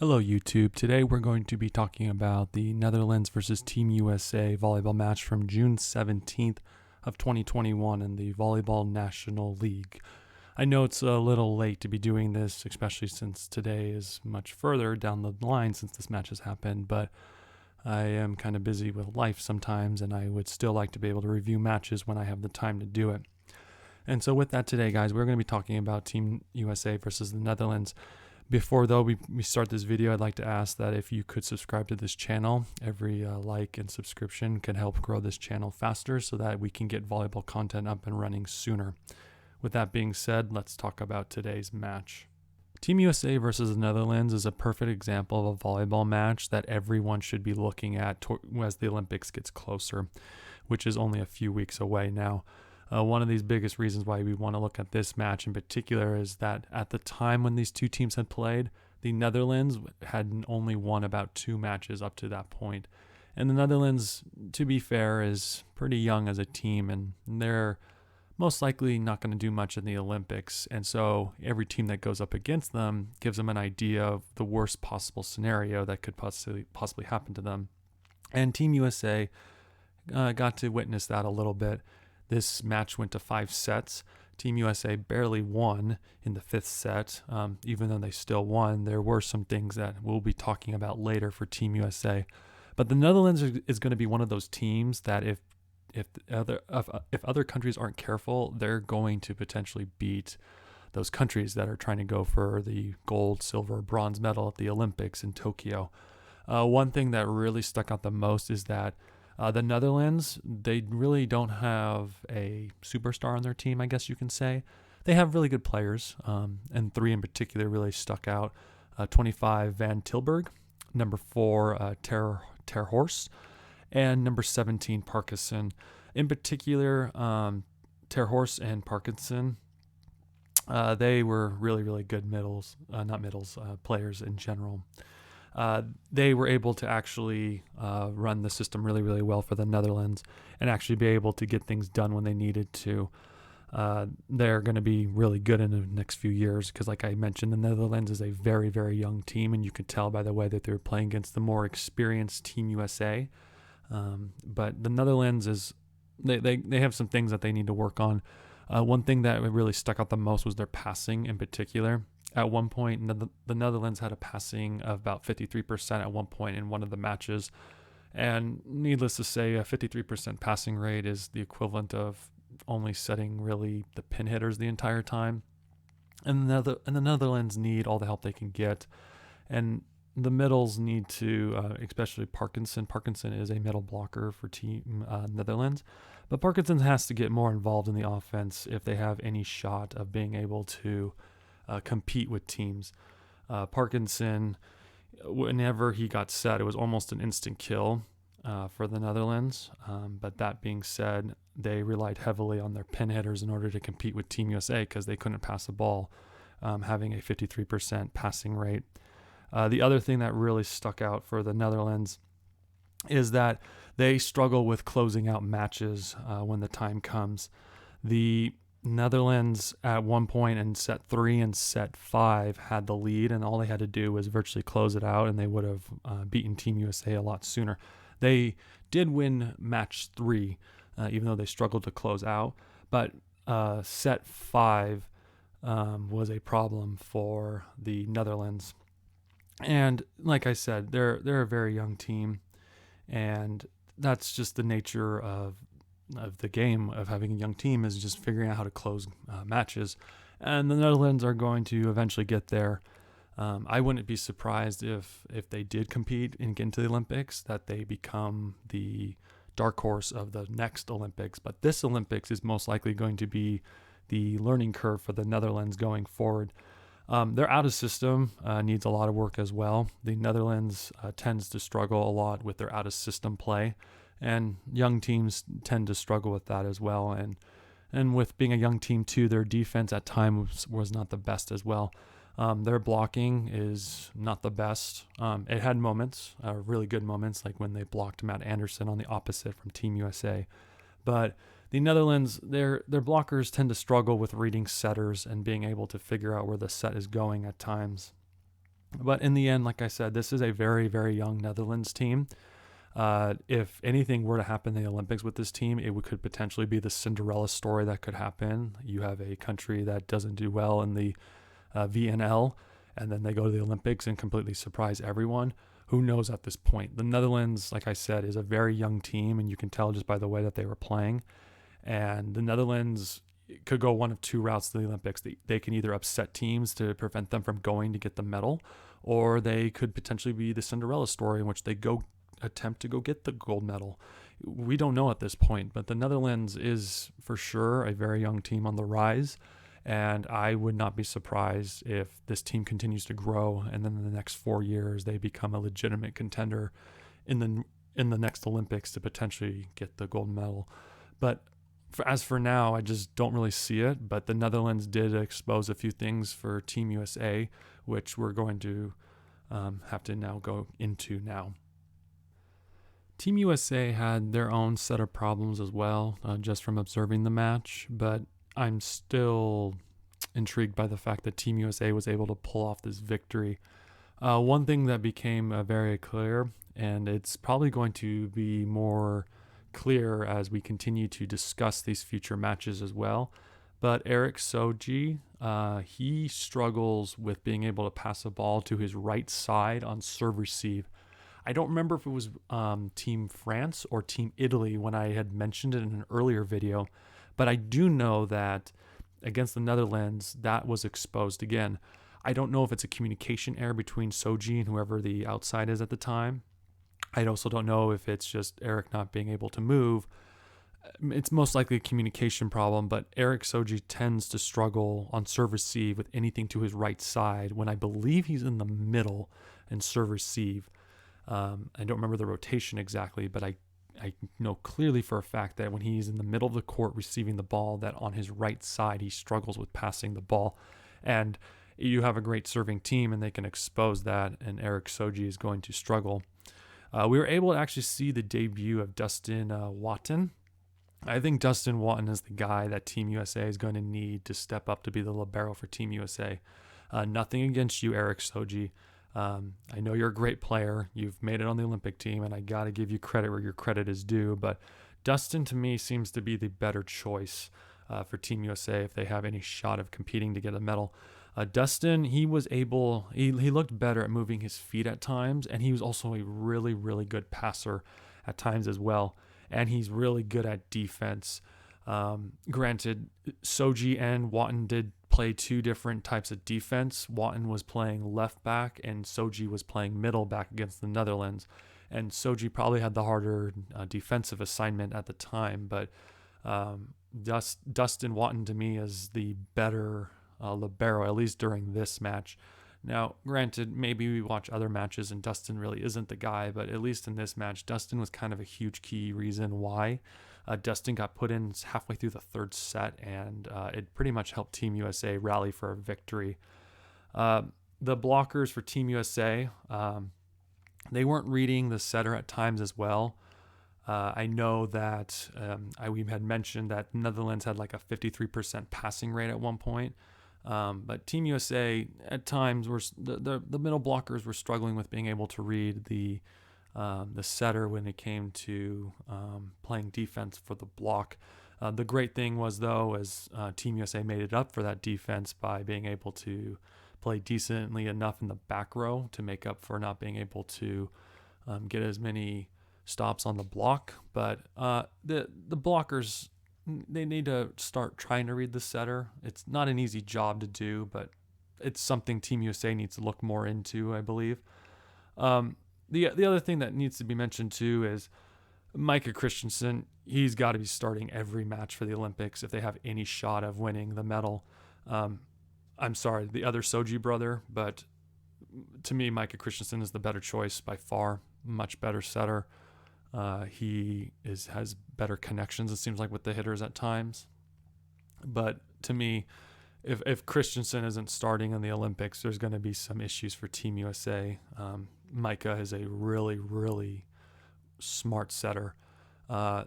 Hello YouTube. Today we're going to be talking about the Netherlands versus Team USA volleyball match from June 17th of 2021 in the Volleyball National League. I know it's a little late to be doing this, especially since today is much further down the line since this match has happened, but I am kind of busy with life sometimes and I would still like to be able to review matches when I have the time to do it. And so with that today, guys, we're going to be talking about Team USA versus the Netherlands. Before though we start this video, I'd like to ask that if you could subscribe to this channel. Every like and subscription can help grow this channel faster so that we can get volleyball content up and running sooner. With that being said, let's talk about today's match. Team USA versus the Netherlands is a perfect example of a volleyball match that everyone should be looking at as the Olympics gets closer, which is only a few weeks away now. One of these biggest reasons why we want to look at this match in particular is that at the time when these two teams had played, the Netherlands had only won about 2 matches up to that point. And the Netherlands, to be fair, is pretty young as a team, and they're most likely not going to do much in the Olympics. And so every team that goes up against them gives them an idea of the worst possible scenario that could possibly happen to them. And Team USA got to witness that a little bit. This match went to 5 sets. Team USA barely won in the 5th set. Even though they still won, there were some things that we'll be talking about later for Team USA. But the Netherlands is going to be one of those teams that if other countries aren't careful, they're going to potentially beat those countries that are trying to go for the gold, silver, bronze medal at the Olympics in Tokyo. One thing that really stuck out the most is that the Netherlands, they really don't have a superstar on their team, I guess you can say. They have really good players, and 3 in particular really stuck out. 25, Van Tilburg, number 4, Ter Horst, and number 17, Parkinson. In particular, Ter Horst and Parkinson, they were really, really good players in general. They were able to actually run the system really, really well for the Netherlands and actually be able to get things done when they needed to. They're going to be really good in the next few years because, like I mentioned, the Netherlands is a very, very young team, and you can tell by the way that they're playing against the more experienced Team USA. But the Netherlands they have some things that they need to work on. One thing that really stuck out the most was their passing in particular. At one point, the Netherlands had a passing of about 53% at one point in one of the matches. And needless to say, a 53% passing rate is the equivalent of only setting really the pin hitters the entire time. And the Netherlands need all the help they can get. And the middles need to, especially Parkinson. Parkinson is a middle blocker for Team Netherlands. But Parkinson has to get more involved in the offense if they have any shot of being able to compete with teams. Parkinson, whenever he got set, it was almost an instant kill for the Netherlands. But that being said, they relied heavily on their pin hitters in order to compete with Team USA because they couldn't pass the ball, having a 53% passing rate. The other thing that really stuck out for the Netherlands is that they struggle with closing out matches when the time comes. The Netherlands at one point in set 3 and set 5 had the lead, and all they had to do was virtually close it out, and they would have beaten Team USA a lot sooner. They did win match 3, even though they struggled to close out, but set 5 was a problem for the Netherlands. And like I said, they're a very young team, and that's just the nature of the game of having a young team, is just figuring out how to close matches. And the Netherlands are going to eventually get there. I wouldn't be surprised if they did compete and get into the Olympics, that they become the dark horse of the next Olympics. But this Olympics is most likely going to be the learning curve for the Netherlands going forward. Their out of system needs a lot of work as well. The Netherlands tends to struggle a lot with their out of system play, and young teams tend to struggle with that as well. And with being a young team too, their defense at times was not the best as well. Their blocking is not the best. It had moments, really good moments, like when they blocked Matt Anderson on the opposite from Team USA. But the Netherlands, their blockers tend to struggle with reading setters and being able to figure out where the set is going at times. But in the end, like I said, this is a very, very young Netherlands team. If anything were to happen in the Olympics with this team, it could potentially be the Cinderella story that could happen. You have a country that doesn't do well in the VNL, and then they go to the Olympics and completely surprise everyone. Who knows at this point? The Netherlands, like I said, is a very young team, and you can tell just by the way that they were playing. And the Netherlands could go one of two routes to the Olympics. They can either upset teams to prevent them from going to get the medal, or they could potentially be the Cinderella story in which they go attempt to go get the gold medal. We don't know at this point, but the Netherlands is for sure a very young team on the rise. And I would not be surprised if this team continues to grow, and then in the next 4 years they become a legitimate contender in the next Olympics to potentially get the gold medal. But as for now, I just don't really see it. But the Netherlands did expose a few things for Team USA, which we're going to have to now go into now. Team USA had their own set of problems as well, just from observing the match. But I'm still intrigued by the fact that Team USA was able to pull off this victory. One thing that became very clear, and it's probably going to be more clear as we continue to discuss these future matches as well, but Erik Soji, he struggles with being able to pass a ball to his right side on serve receive. I don't remember if it was Team France or Team Italy when I had mentioned it in an earlier video, but I do know that against the Netherlands, that was exposed again. I don't know if it's a communication error between Soji and whoever the outside is at the time. I also don't know if it's just Erik not being able to move. It's most likely a communication problem, but Erik Soji tends to struggle on serve receive with anything to his right side when I believe he's in the middle and serve receive. I don't remember the rotation exactly, but I know clearly for a fact that when he's in the middle of the court receiving the ball, that on his right side, he struggles with passing the ball. And you have a great serving team and they can expose that, and Erik Soji is going to struggle. We were able to actually see the debut of Dustin Watton. I think Dustin Watton is the guy that Team USA is going to need to step up to be the libero for Team USA. Nothing against you, Erik Soji. I know you're a great player. You've made it on the Olympic team, and I got to give you credit where your credit is due. But Dustin, to me, seems to be the better choice for Team USA if they have any shot of competing to get a medal. Dustin, he looked better at moving his feet at times, and he was also a really, really good passer at times as well. And he's really good at defense. Granted, Soji and Watton did play two different types of defense. Watton was playing left back, and Soji was playing middle back against the Netherlands. And Soji probably had the harder defensive assignment at the time, but Dustin Watton to me is the better libero, at least during this match. Now, granted, maybe we watch other matches and Dustin really isn't the guy, but at least in this match, Dustin was kind of a huge key reason why. Dustin got put in halfway through the third set, and it pretty much helped Team USA rally for a victory. The blockers for Team USA, they weren't reading the setter at times as well. I know that we had mentioned that Netherlands had like a 53% passing rate at one point. But Team USA at times the middle blockers were struggling with being able to read the setter when it came to playing defense for the block. The great thing was though, as Team USA made it up for that defense by being able to play decently enough in the back row to make up for not being able to get as many stops on the block. But the blockers, they need to start trying to read the setter. It's not an easy job to do, but it's something Team USA needs to look more into, I believe. The other thing that needs to be mentioned too is Micah Christensen. He's got to be starting every match for the Olympics if they have any shot of winning the medal. I'm sorry, the other Soji brother, but to me, Micah Christensen is the better choice by far. Much better setter. He has better connections, it seems like, with the hitters at times. But to me, if Christensen isn't starting in the Olympics, there's going to be some issues for Team USA. Micah is a really, really smart setter. I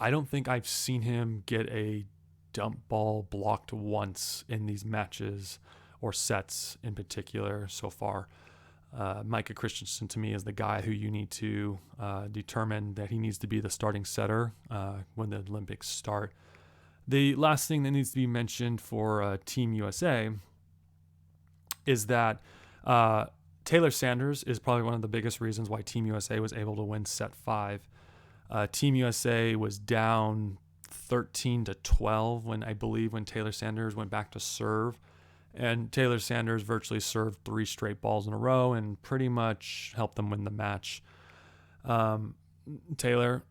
don't think I've seen him get a dump ball blocked once in these matches or sets in particular so far. Micah Christensen to me is the guy who you need to determine that he needs to be the starting setter when the Olympics start. The last thing that needs to be mentioned for Team USA is that Taylor Sanders is probably one of the biggest reasons why Team USA was able to win set 5. Team USA was down 13-12 when Taylor Sanders went back to serve. And Taylor Sanders virtually served 3 straight balls in a row and pretty much helped them win the match. Taylor,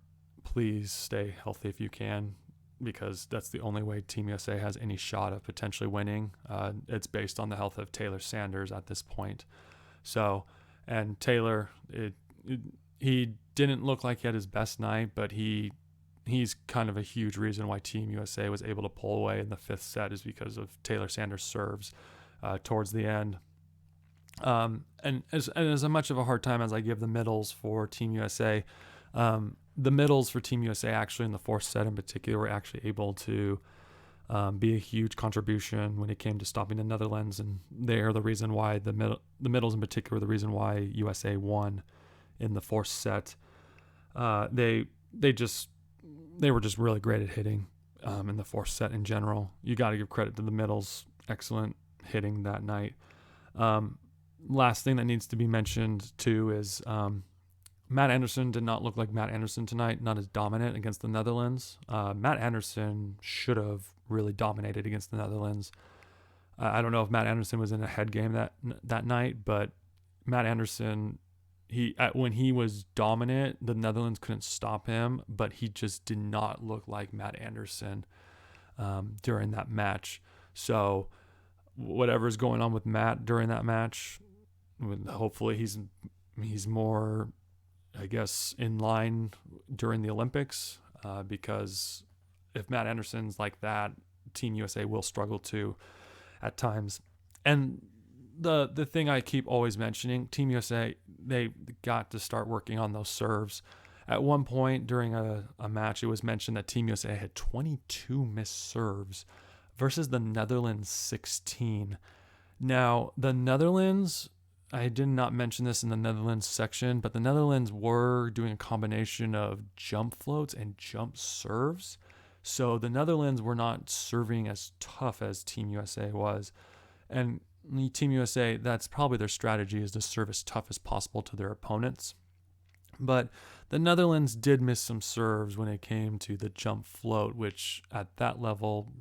please stay healthy if you can, because that's the only way Team USA has any shot of potentially winning. It's based on the health of Taylor Sanders at this point. So, and Taylor, he didn't look like he had his best night, but he's kind of a huge reason why Team USA was able to pull away in the 5th set, is because of Taylor Sanders' serves towards the end. And as much of a hard time as I give the middles for Team USA, the middles for Team USA actually in the 4th set in particular were actually able to be a huge contribution when it came to stopping the Netherlands, and they are the reason why the middles in particular, the reason why USA won in the 4th set. They were just really great at hitting in the 4th set in general. You got to give credit to the middles. Excellent hitting that night. Last thing that needs to be mentioned too is Matt Anderson did not look like Matt Anderson tonight, not as dominant against the Netherlands. Matt Anderson should have really dominated against the Netherlands. I don't know if Matt Anderson was in a head game that night, but Matt Anderson, when he was dominant, the Netherlands couldn't stop him, but he just did not look like Matt Anderson during that match. So whatever's going on with Matt during that match, hopefully he's more, I guess, in line during the Olympics, because if Matt Anderson's like that, Team USA will struggle too at times. And the thing I keep always mentioning, Team USA, they got to start working on those serves. At one point during a match, it was mentioned that Team USA had 22 missed serves versus the Netherlands 16. Now, the Netherlands, I did not mention this in the Netherlands section, but the Netherlands were doing a combination of jump floats and jump serves. So the Netherlands were not serving as tough as Team USA was. And Team USA, that's probably their strategy, is to serve as tough as possible to their opponents. But the Netherlands did miss some serves when it came to the jump float, which at that level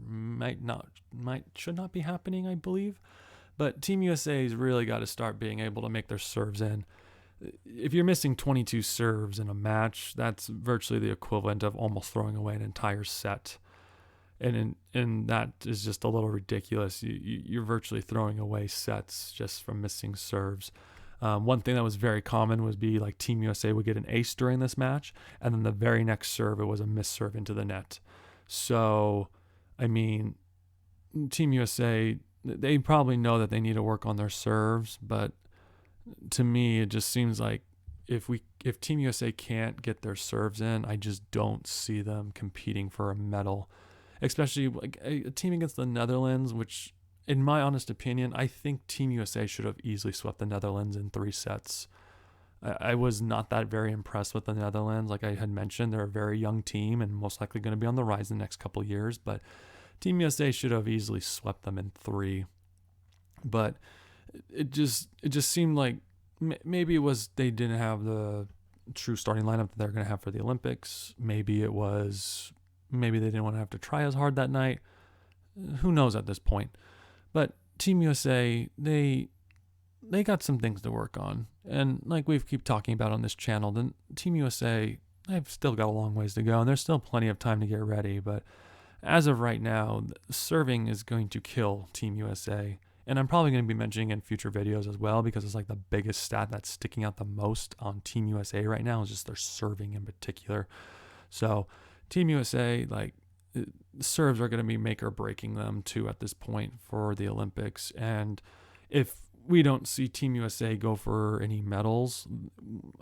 should not be happening, I believe. But Team USA's really got to start being able to make their serves in. If you're missing 22 serves in a match, that's virtually the equivalent of almost throwing away an entire set. And that is just a little ridiculous. You're virtually throwing away sets just from missing serves. One thing that was very common would be like Team USA would get an ace during this match, and then the very next serve, it was a missed serve into the net. So, I mean, Team USA, they probably know that they need to work on their serves, but to me, it just seems like if Team USA can't get their serves in, I just don't see them competing for a medal, especially like a team against the Netherlands, which, in my honest opinion, I think Team USA should have easily swept the Netherlands in 3 sets. I was not that very impressed with the Netherlands. Like I had mentioned, they're a very young team and most likely going to be on the rise in the next couple of years, but Team USA should have easily swept them in 3. But it just seemed like maybe it was they didn't have the true starting lineup that they're going to have for the Olympics. Maybe they didn't want to have to try as hard that night. Who knows at this point? But Team USA, they got some things to work on. And like we keep talking about on this channel, then Team USA, they've still got a long ways to go, and there's still plenty of time to get ready. But as of right now, serving is going to kill Team USA. And I'm probably going to be mentioning in future videos as well, because it's like the biggest stat that's sticking out the most on Team USA right now is just their serving in particular. So Team USA, like, serves are going to be make or breaking them too at this point for the Olympics. And if we don't see Team USA go for any medals,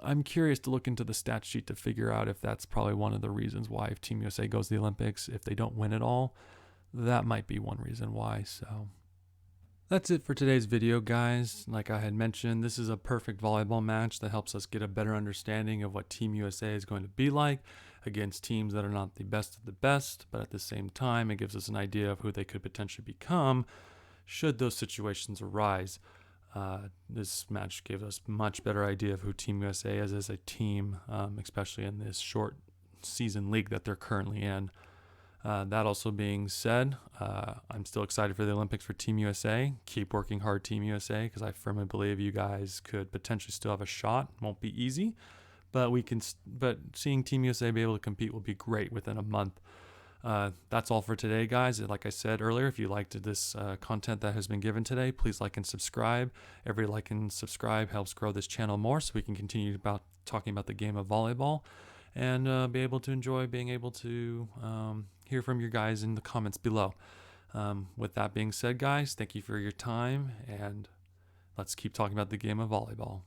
I'm curious to look into the stat sheet to figure out if that's probably one of the reasons why, if Team USA goes to the Olympics, if they don't win it all, that might be one reason why. So That's it for today's video, guys. Like I had mentioned, this is a perfect volleyball match that helps us get a better understanding of what Team USA is going to be like against teams that are not the best of the best, but at the same time, it gives us an idea of who they could potentially become should those situations arise. This match gave us much better idea of who Team USA is as a team, especially in this short season league that they're currently in. That also being said, I'm still excited for the Olympics for Team USA. Keep working hard, Team USA, because I firmly believe you guys could potentially still have a shot. Won't be easy, but we can. But seeing Team USA be able to compete will be great within a month. That's all for today, guys. Like I said earlier, if you liked this content that has been given today, please like and subscribe. Every like and subscribe helps grow this channel more, so we can continue talking about the game of volleyball and be able to enjoy being able to hear from you guys in the comments below. With that being said, guys, thank you for your time, and let's keep talking about the game of volleyball.